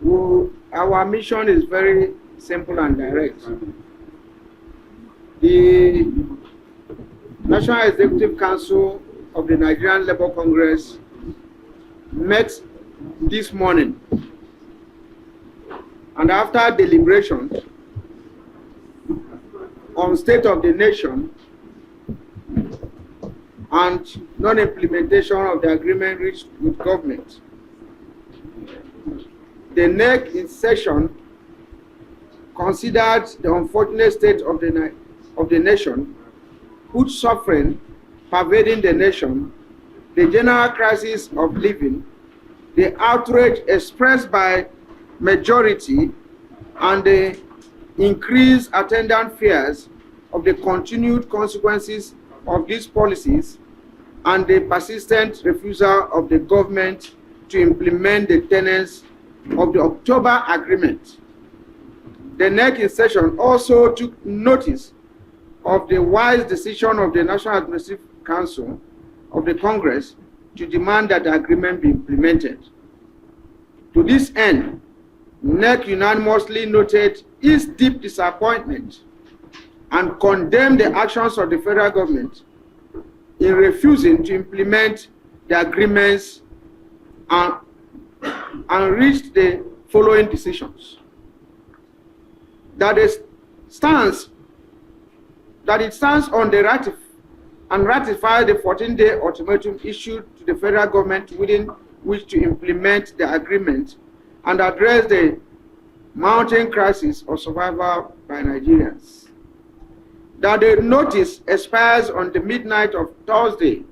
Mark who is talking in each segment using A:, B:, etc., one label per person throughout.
A: Our mission is very simple and direct. The National Executive Council of the Nigerian Labour Congress met this morning, and after deliberations on state of the nation and non-implementation of the agreement reached with government, the NEC in session considered the unfortunate state of the nation, food suffering pervading the nation, the general crisis of living, the outrage expressed by majority, and the increased attendant fears of the continued consequences of these policies, and the persistent refusal of the government to implement the tenets of the October agreement. The NEC in session also took notice of the wise decision of the National Administrative Council of the Congress to demand that the agreement be implemented. To this end, NEC unanimously noted its deep disappointment and condemned the actions of the federal government in refusing to implement the agreements and reached the following decisions. That it stands on the ratify the 14-day ultimatum issued to the federal government within which to implement the agreement and address the mounting crisis of survival by Nigerians. That the notice expires on the midnight of Thursday,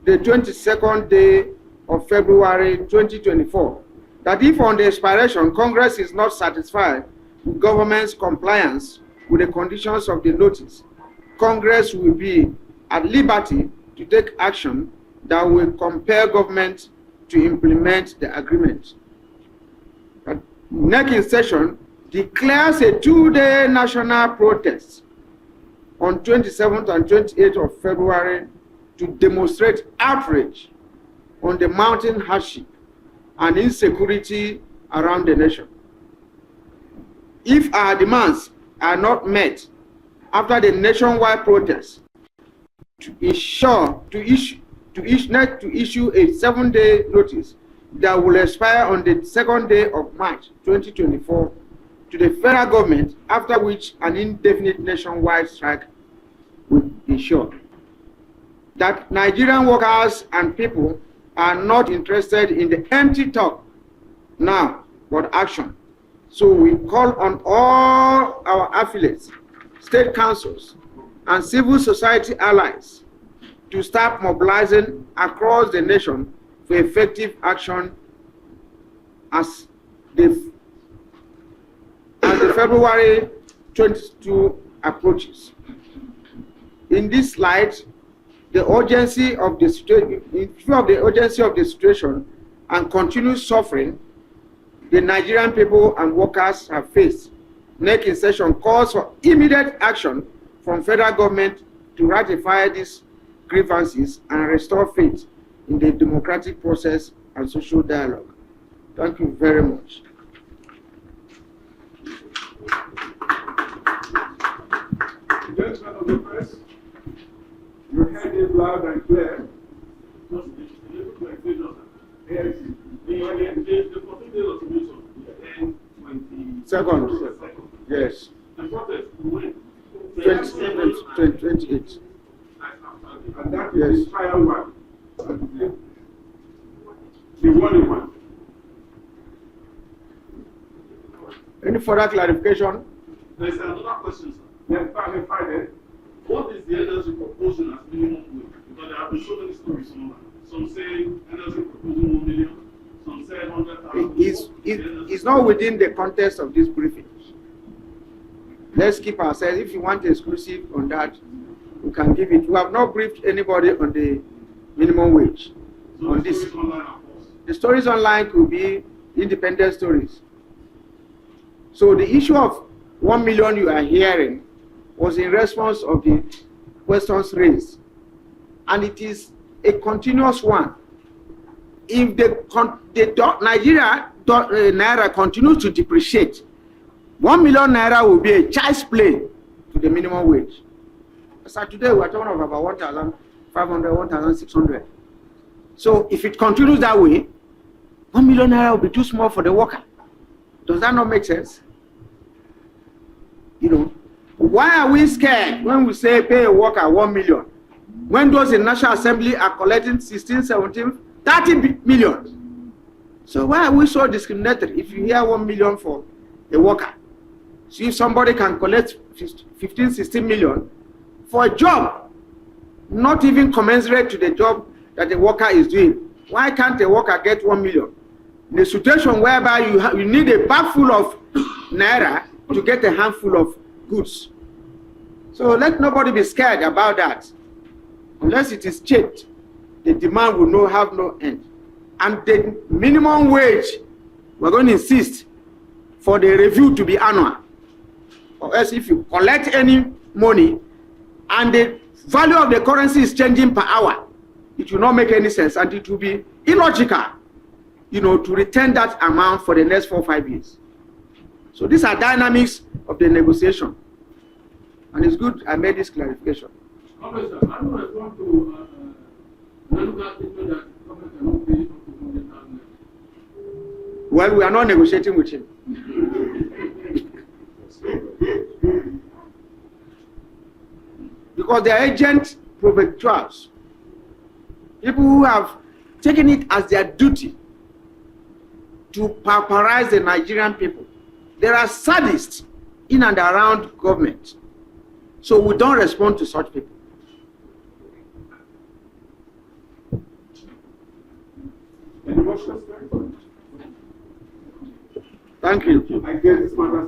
A: the 22nd day of February 2024. That if on the expiration, Congress is not satisfied with government's compliance with the conditions of the notice, Congress will be at liberty to take action that will compel government to implement the agreement. But NEC in session declares a 2-day national protest on 27th and 28th of February to demonstrate outrage on the mounting hardship and insecurity around the nation. If our demands are not met after the nationwide protest, to issue a 7-day notice that will expire on the 2nd day of March 2024 to the federal government, after which an indefinite nationwide strike will ensure. That Nigerian workers and people are not interested in the empty talk now, but action. So we call on all our affiliates, state councils, and civil society allies to start mobilizing across the nation for effective action as the February 22 approaches. In this light, the urgency of the situation and continued suffering the Nigerian people and workers have faced, NEC in session calls for immediate action from federal government to ratify these grievances and restore faith in the democratic process and social dialogue. Thank you very much.
B: Gentlemen of the press, you heard it loud and clear.
A: Second. Yes.
B: The protest when?
A: 28.
B: And that is the trial one. The warning one.
A: Any further clarification?
C: There's another question, sir.
B: Yes, Friday.
C: What is the NLC proposing as minimum wage? Because there have been so many stories online. Some say NLC proposing 1 million, some say 100,000.
A: It's not within the context of this briefing. Let's keep ourselves. If you want exclusive on that, we can give it. We have not briefed anybody on the minimum wage.
C: So
A: on
C: the
A: this.
C: stories online are false.
A: The stories online could be independent stories. So the issue of 1 million you are hearing was in response of the questions raised. And it is a continuous one. If Nigeria naira continues to depreciate, 1 million naira will be a child's play to the minimum wage. As of today, we are talking of about 1,500, 1,600. So if it continues that way, 1 million naira will be too small for the worker. Does that not make sense? You know, why are we scared when we say pay a worker 1 million? When those in National Assembly are collecting 16, 17, 30 million. So why are we so discriminatory if you hear 1 million for a worker? So if somebody can collect 15, 16 million for a job, not even commensurate to the job that the worker is doing, why can't a worker get 1 million? In a situation whereby you need a bag full of naira to get a handful of goods. So let nobody be scared about that. Unless it is checked, the demand will have no end. And the minimum wage, we're going to insist for the review to be annual. Or else if you collect any money and the value of the currency is changing per hour, it will not make any sense, and it will be illogical, you know, to return that amount for the next 4 or 5 years. So these are dynamics of the negotiation. And it's good I made this clarification.
C: Okay, sir. I don't respond to Nanuka's statement that government cannot pay up to 100,000.
A: Well, we are not negotiating with him. Because they are agent provocateurs, people who have taken it as their duty to pauperize the Nigerian people. There are sadists in and around government. So we don't respond to such people.
B: Any more questions?
A: Thank you.
B: I guess this matter